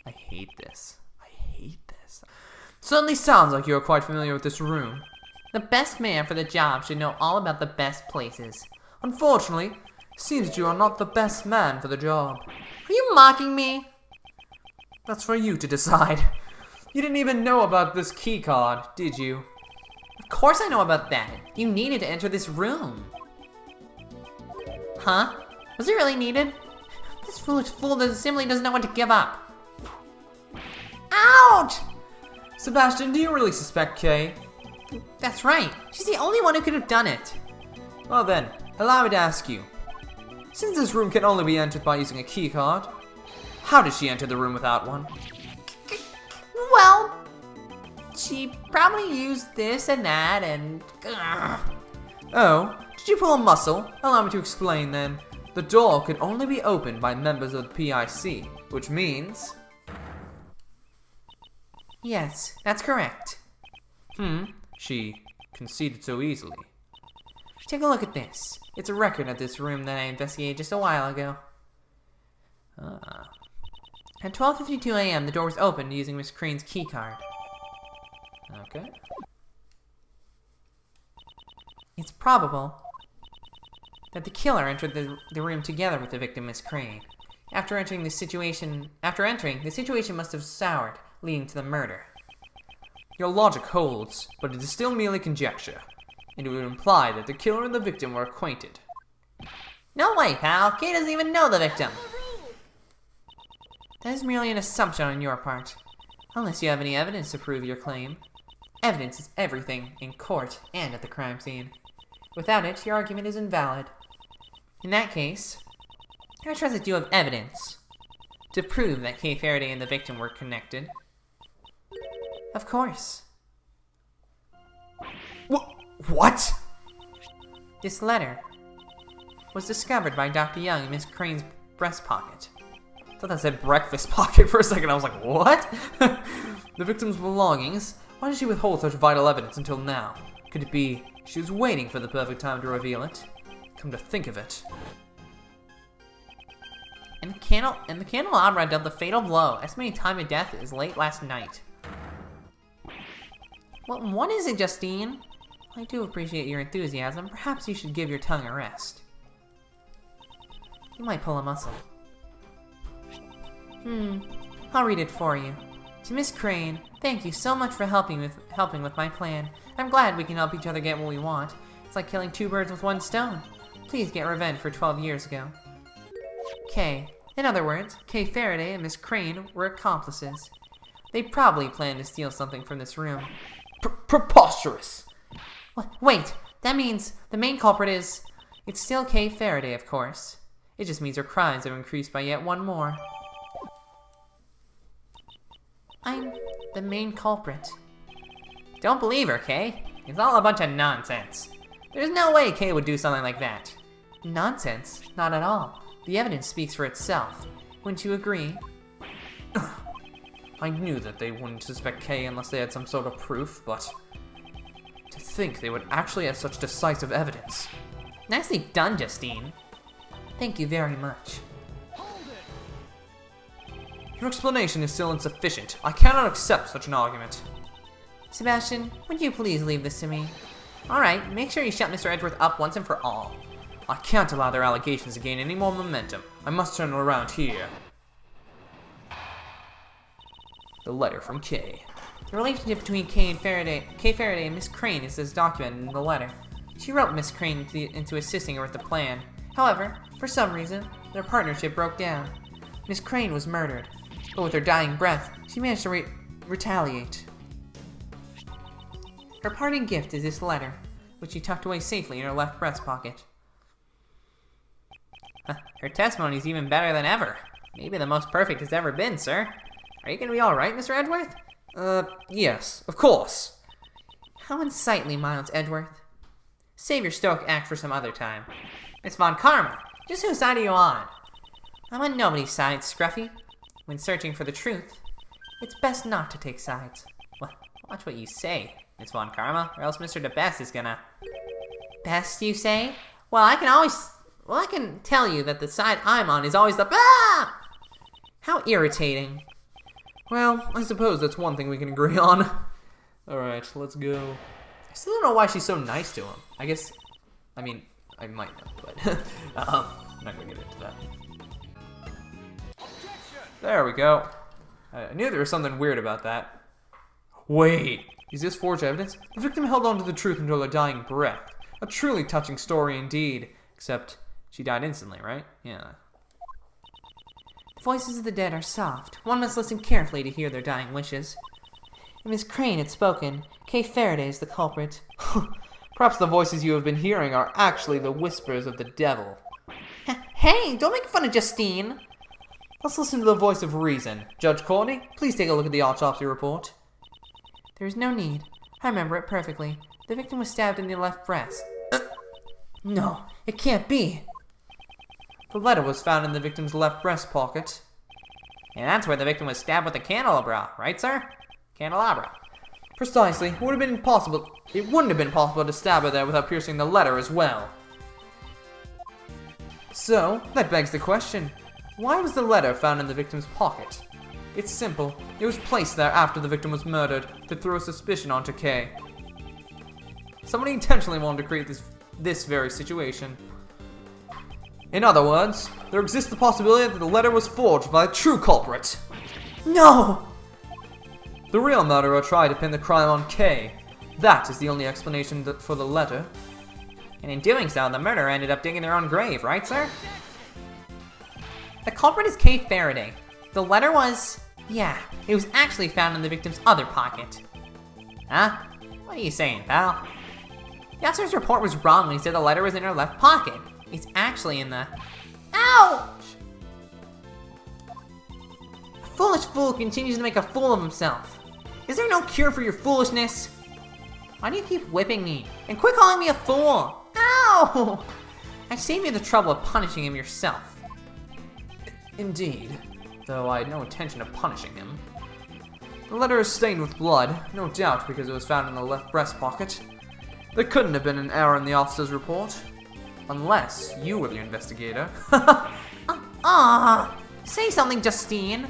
I hate this. I hate this. Certainly sounds like you are quite familiar with this room. The best man for the job should know all about the best places. Unfortunately, it seems that you are not the best man for the job. Are you mocking me? That's for you to decide. You didn't even know about this key card, did you? Of course I know about that. You needed to enter this room. Huh? Was it really needed? This foolish fool simply doesn't know when to give up. Ouch! Sebastian, do you really suspect Kay? That's right. She's the only one who could have done it. Well then, allow me to ask you. Since this room can only be entered by using a key card, how did she enter the room without one? Well, she probably used this and that and... Oh, did you pull a muscle? Allow me to explain then. The door could only be opened by members of the PIC, which means... Yes, that's correct. She conceded so easily. Take a look at this. It's a record of this room that I investigated just a while ago. At 12:52 a.m., the door was opened using Miss Crane's keycard. Okay. It's probable that the killer entered the room together with the victim, Miss Crane. After entering, the situation must have soured, leading to the murder. Your logic holds, but it is still merely conjecture, and it would imply that the killer and the victim were acquainted. No way, pal. Kay doesn't even know the victim. That is merely an assumption on your part, unless you have any evidence to prove your claim. Evidence is everything, in court and at the crime scene. Without it, your argument is invalid. In that case, I trust that you have evidence to prove that Kay Faraday and the victim were connected. Of course. What? This letter was discovered by Dr. Young in Miss Crane's breast pocket. I thought that said breakfast pocket for a second. I was like, what? The victim's belongings? Why did she withhold such vital evidence until now? Could it be she was waiting for the perfect time to reveal it? Come to think of it. And the candelabra dealt the fatal blow. Estimated time of death is late last night. Well, what is it, Justine? I do appreciate your enthusiasm. Perhaps you should give your tongue a rest. You might pull a muscle. I'll read it for you. To Miss Crane, thank you so much for helping with my plan. I'm glad we can help each other get what we want. It's like killing two birds with one stone. Please get revenge for 12 years ago. Kay. In other words, Kay Faraday and Miss Crane were accomplices. They probably planned to steal something from this room. Preposterous! Wait, that means the main culprit is... It's still Kay Faraday, of course. It just means her crimes have increased by yet one more. I'm the main culprit. Don't believe her, Kay. It's all a bunch of nonsense. There's no way Kay would do something like that. Nonsense? Not at all. The evidence speaks for itself. Wouldn't you agree? I knew that they wouldn't suspect Kay unless they had some sort of proof, but... to think they would actually have such decisive evidence. Nicely done, Justine. Thank you very much. Your explanation is still insufficient. I cannot accept such an argument. Sebastian, would you please leave this to me? Alright, make sure you shut Mr. Edgeworth up once and for all. I can't allow their allegations to gain any more momentum. I must turn around here. The letter from Kay. The relationship between Kay Faraday and Miss Crane is as documented in the letter. She wrote Miss Crane into assisting her with the plan. However, for some reason, their partnership broke down. Miss Crane was murdered, but with her dying breath, she managed to retaliate. Her parting gift is this letter, which she tucked away safely in her left breast pocket. Her testimony's even better than ever. Maybe the most perfect it's ever been, sir. Are you gonna be alright, Mr. Edgeworth? Yes, of course. How unsightly, Miles Edgeworth. Save your stoic act for some other time. Miss Von Karma, just whose side are you on? I'm on nobody's side, Scruffy. When searching for the truth, it's best not to take sides. Well, watch what you say, Miss Von Karma, or else Mr. DeBest is gonna... Best, you say? Well, I can always... Well, I can tell you that the side I'm on is always the... Ah! How irritating. Well, I suppose that's one thing we can agree on. Alright, let's go. I still don't know why she's so nice to him. I might know, but I'm not gonna get into that. There we go. I knew there was something weird about that. Wait, is this forged evidence? The victim held on to the truth until her dying breath. A truly touching story indeed. Except, she died instantly, right? Yeah. The voices of the dead are soft. One must listen carefully to hear their dying wishes. If Miss Crane had spoken, Kay Faraday is the culprit. Perhaps the voices you have been hearing are actually the whispers of the devil. Hey, don't make fun of Justine! Let's listen to the voice of reason. Judge Courtney, please take a look at the autopsy report. There is no need. I remember it perfectly. The victim was stabbed in the left breast. No, it can't be. The letter was found in the victim's left breast pocket. And that's where the victim was stabbed with a candelabra, right, sir? Candelabra. Precisely. It wouldn't have been possible to stab her there without piercing the letter as well. So, that begs the question. Why was the letter found in the victim's pocket? It's simple. It was placed there after the victim was murdered to throw suspicion onto Kay. Somebody intentionally wanted to create this very situation. In other words, there exists the possibility that the letter was forged by a true culprit. No! The real murderer tried to pin the crime on Kay. That is the only explanation for the letter. And in doing so, the murderer ended up digging their own grave, right, sir? The culprit is Kay Faraday. The letter was... yeah, it was actually found in the victim's other pocket. Huh? What are you saying, pal? The officer's report was wrong when he said the letter was in her left pocket. It's actually in the... Ouch! A foolish fool continues to make a fool of himself. Is there no cure for your foolishness? Why do you keep whipping me? And quit calling me a fool! Ow! I saved you the trouble of punishing him yourself. Indeed, though I had no intention of punishing him. The letter is stained with blood, no doubt because it was found in the left breast pocket. There couldn't have been an error in the officer's report. Unless you were the investigator. Say something, Justine.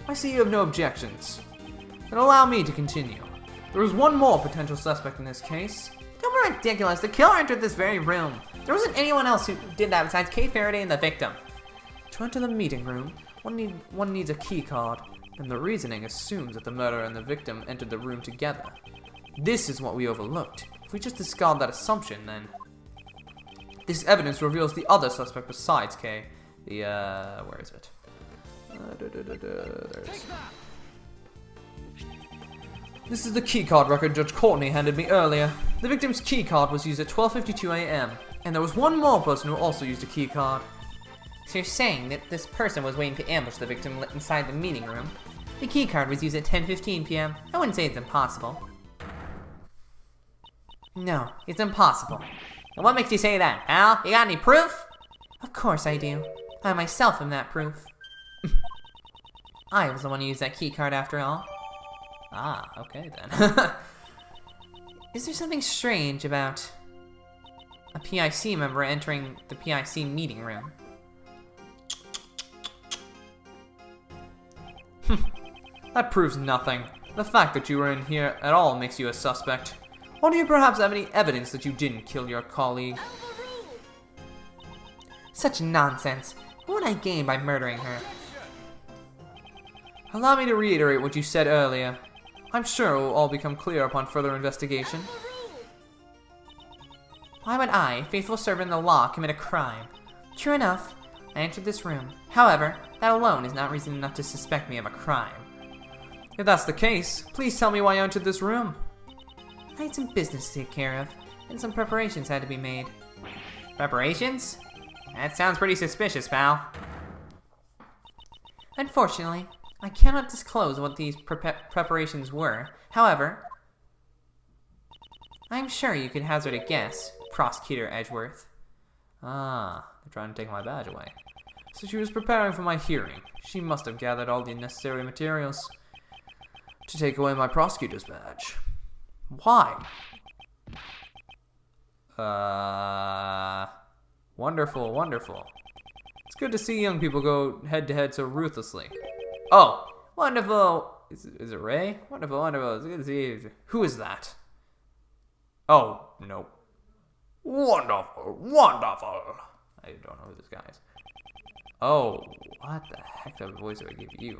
I see you have no objections. Then allow me to continue. There is one more potential suspect in this case. Don't be ridiculous. The killer entered this very room. There wasn't anyone else who did that besides Kay Faraday and the victim. To enter the meeting room, one needs a key card, and the reasoning assumes that the murderer and the victim entered the room together. This is what we overlooked. If we just discard that assumption, then... This evidence reveals the other suspect besides Kay. Where is it? There it is. This is the keycard record Judge Courtney handed me earlier. The victim's keycard was used at 12:52 a.m., and there was one more person who also used a keycard. So you're saying that this person was waiting to ambush the victim inside the meeting room? The keycard was used at 10:15 p.m. I wouldn't say it's impossible. No, it's impossible. And what makes you say that, pal? You got any proof? Of course I do. I myself am that proof. I was the one who used that keycard after all. Ah, okay then. Is there something strange about a PIC member entering the PIC meeting room? That proves nothing. The fact that you were in here at all makes you a suspect. Or do you perhaps have any evidence that you didn't kill your colleague? Such nonsense. What would I gain by murdering her? Allow me to reiterate what you said earlier. I'm sure it will all become clear upon further investigation. Why would I, a faithful servant of the law, commit a crime? True enough, I entered this room. However, that alone is not reason enough to suspect me of a crime. If that's the case, please tell me why you entered this room. I had some business to take care of, and some preparations had to be made. Preparations? That sounds pretty suspicious, pal. Unfortunately, I cannot disclose what these preparations were. However, I'm sure you could hazard a guess, Prosecutor Edgeworth. Ah, they're trying to take my badge away. So she was preparing for my hearing. She must have gathered all the necessary materials to take away my prosecutor's badge. Why? Wonderful, wonderful. It's good to see young people go head to head so ruthlessly. Oh, wonderful. Is it Ray? Wonderful, wonderful. It's good to see you. Who is that? Oh, no. Wonderful, wonderful. I don't know who this guy is. Oh, what the heck type of voice do I give you?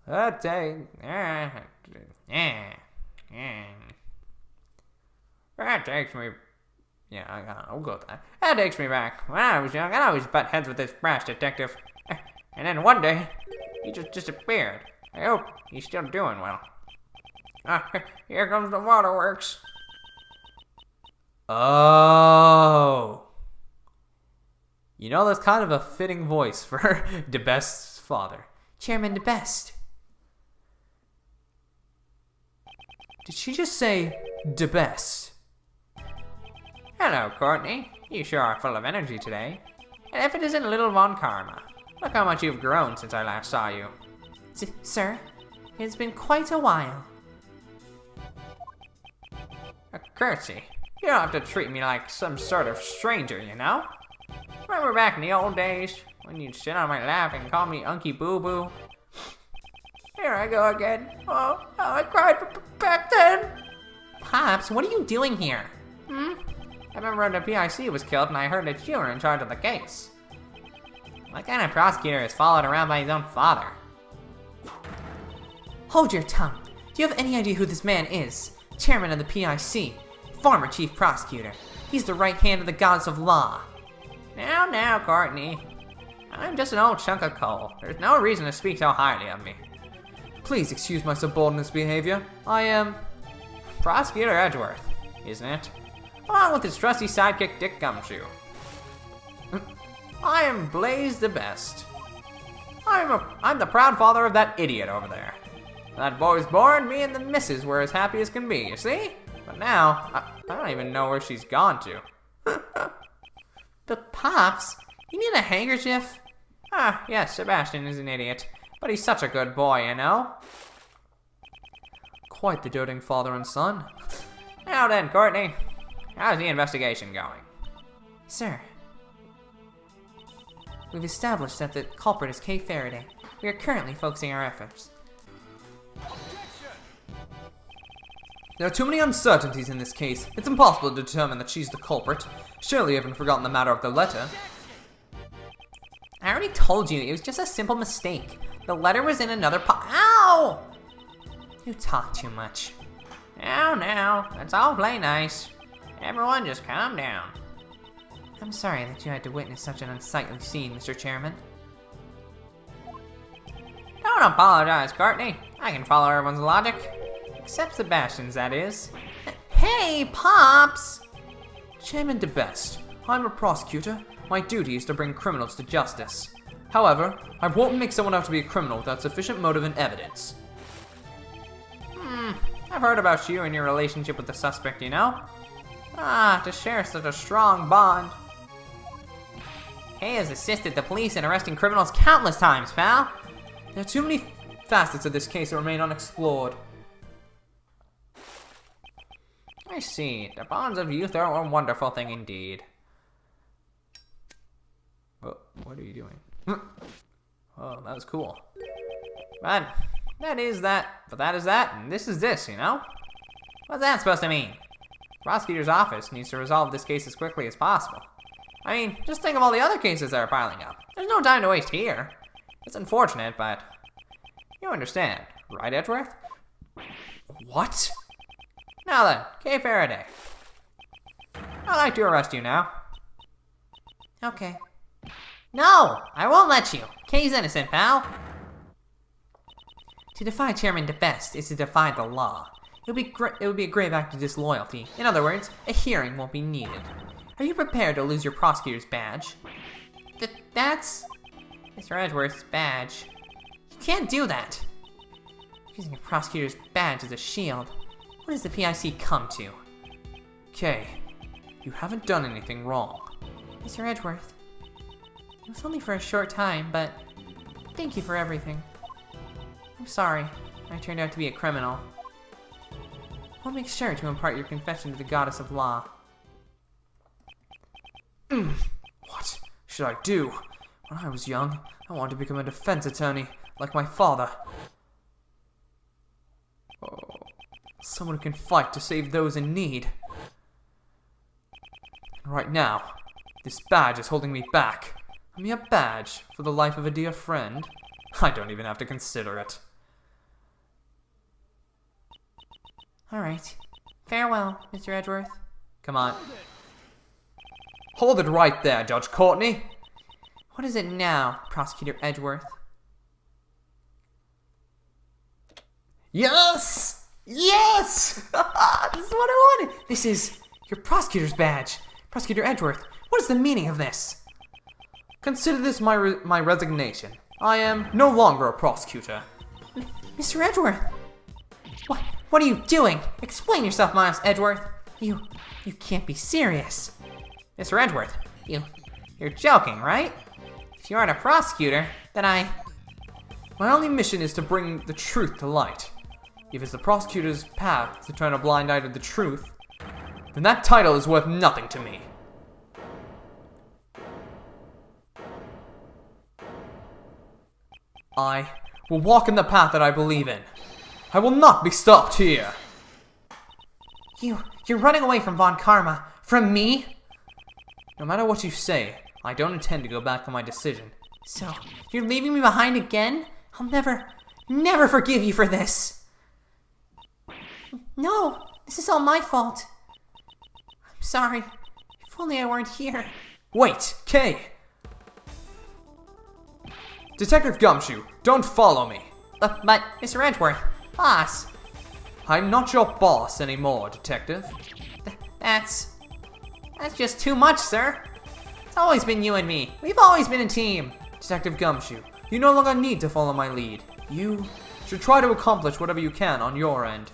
That takes me. Yeah, I'll go with that. That takes me back. When I was young, I always butt heads with this brash detective. And then one day, he just disappeared. I hope he's still doing well. Here comes the waterworks. Oh. You know, that's kind of a fitting voice for DeBest's father. Chairman DeBest. Did she just say DeBest? Hello, Courtney. You sure are full of energy today. And if it isn't little Von Karma, look how much you've grown since I last saw you. Sir, it's been quite a while. A curtsy. You don't have to treat me like some sort of stranger, you know? Remember back in the old days, when you'd sit on my lap and call me Unky Boo Boo? Here I go again. Oh, how I cried back then. Pops, what are you doing here? I remember when the PIC was killed and I heard that you were in charge of the case. What kind of prosecutor is followed around by his own father? Hold your tongue. Do you have any idea who this man is? Chairman of the PIC, former chief prosecutor. He's the right hand of the goddess of law. Now, Courtney. I'm just an old chunk of coal. There's no reason to speak so highly of me. Please excuse my subordinate's behavior. I am Prosecutor Edgeworth, isn't it? Along with his trusty sidekick Dick Gumshoe. I am Blaze the Best. I'm the proud father of that idiot over there. That boy was born, me and the missus were as happy as can be, you see? But now, I don't even know where she's gone to. But Pops, you need a handkerchief? Yes, Sebastian is an idiot. But he's such a good boy, you know? quite the doting father and son. Now then, Courtney, how's the investigation going? Sir, we've established that the culprit is Kay Faraday. We are currently focusing our efforts. There are too many uncertainties in this case. It's impossible to determine that she's the culprit. Surely you haven't forgotten the matter of the letter. I already told you, it was just a simple mistake. The letter was in another Ow! You talk too much. Now, let's all play nice. Everyone just calm down. I'm sorry that you had to witness such an unsightly scene, Mr. Chairman. Don't apologize, Courtney. I can follow everyone's logic. Except Sebastian's, that is. Hey, Pops! Chairman DeBest, I'm a prosecutor. My duty is to bring criminals to justice. However, I won't make someone out to be a criminal without sufficient motive and evidence. I've heard about you and your relationship with the suspect, you know? To share such a strong bond. Kay has assisted the police in arresting criminals countless times, pal. There are too many facets of this case that remain unexplored. I see. The bonds of youth are a wonderful thing indeed. What are you doing? Oh, that was cool. But that is that, and this is this, you know? What's that supposed to mean? The prosecutor's office needs to resolve this case as quickly as possible. I mean, just think of all the other cases that are piling up. There's no time to waste here. It's unfortunate, but you understand, right, Edgeworth? What? Now then, Kay Faraday. I'd like to arrest you now. Okay. No! I won't let you! Kay's innocent, pal! To defy Chairman DeBest is to defy the law. It would be a grave act of disloyalty. In other words, a hearing won't be needed. Are you prepared to lose your prosecutor's badge? That's Mr. Edgeworth's badge. You can't do that! Using a prosecutor's badge as a shield. What does the PIC come to? Kay, you haven't done anything wrong. Mr. Edgeworth, it was only for a short time, but thank you for everything. I'm sorry I turned out to be a criminal. I'll make sure to impart your confession to the goddess of law. What should I do? When I was young, I wanted to become a defense attorney, like my father. Oh, someone who can fight to save those in need. And right now, this badge is holding me back. A mere badge for the life of a dear friend. I don't even have to consider it. Alright. Farewell, Mr. Edgeworth. Come on. Hold it right there, Judge Courtney. What is it now, Prosecutor Edgeworth? Yes! Yes! This is what I wanted! This is your prosecutor's badge. Prosecutor Edgeworth, what is the meaning of this? Consider this my resignation. I am no longer a prosecutor. Mr. Edgeworth! What are you doing? Explain yourself, Miles Edgeworth. You can't be serious. Mr. Edgeworth, you're joking, right? If you aren't a prosecutor, then My only mission is to bring the truth to light. If it's the prosecutor's path to turn a blind eye to the truth, then that title is worth nothing to me. I will walk in the path that I believe in. I will not be stopped here. You're running away from Von Karma. From me? No matter what you say, I don't intend to go back on my decision. So, you're leaving me behind again? I'll never forgive you for this. No, this is all my fault. I'm sorry. If only I weren't here. Wait, Kay! Detective Gumshoe, don't follow me. But Mr. Edgeworth, boss. I'm not your boss anymore, Detective. That's just too much, sir. It's always been you and me. We've always been a team. Detective Gumshoe, you no longer need to follow my lead. You should try to accomplish whatever you can on your end.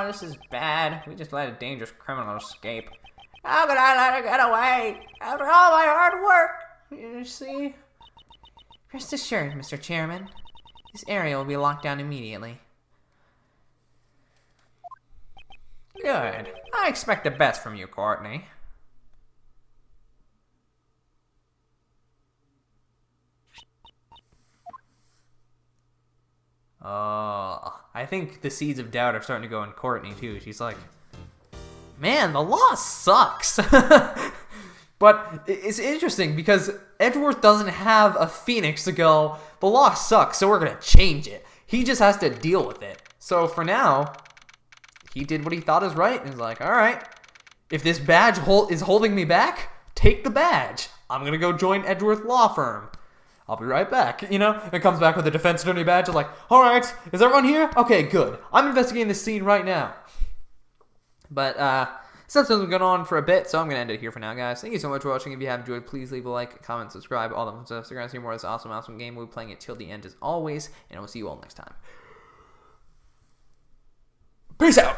This is bad. We just let a dangerous criminal escape. How could I let her get away? After all my hard work, you see? Rest assured, Mr. Chairman. This area will be locked down immediately. Good. I expect the best from you, Courtney. I think the seeds of doubt are starting to go in Courtney, too. She's like, man, the law sucks. But it's interesting because Edgeworth doesn't have a phoenix to go, the law sucks, so we're going to change it. He just has to deal with it. So for now, he did what he thought is right, and he's like, all right, if this badge is holding me back, take the badge. I'm going to go join Edgeworth Law Firm. I'll be right back, you know? It comes back with a defense attorney badge. I'm like, all right, is everyone here? Okay, good. I'm investigating this scene right now. But, since it's been going on for a bit, so I'm going to end it here for now, guys. Thank you so much for watching. If you have enjoyed, please leave a like, comment, subscribe, all that stuff. So you're going to see more of this awesome game. We'll be playing it till the end as always, and I will see you all next time. Peace out!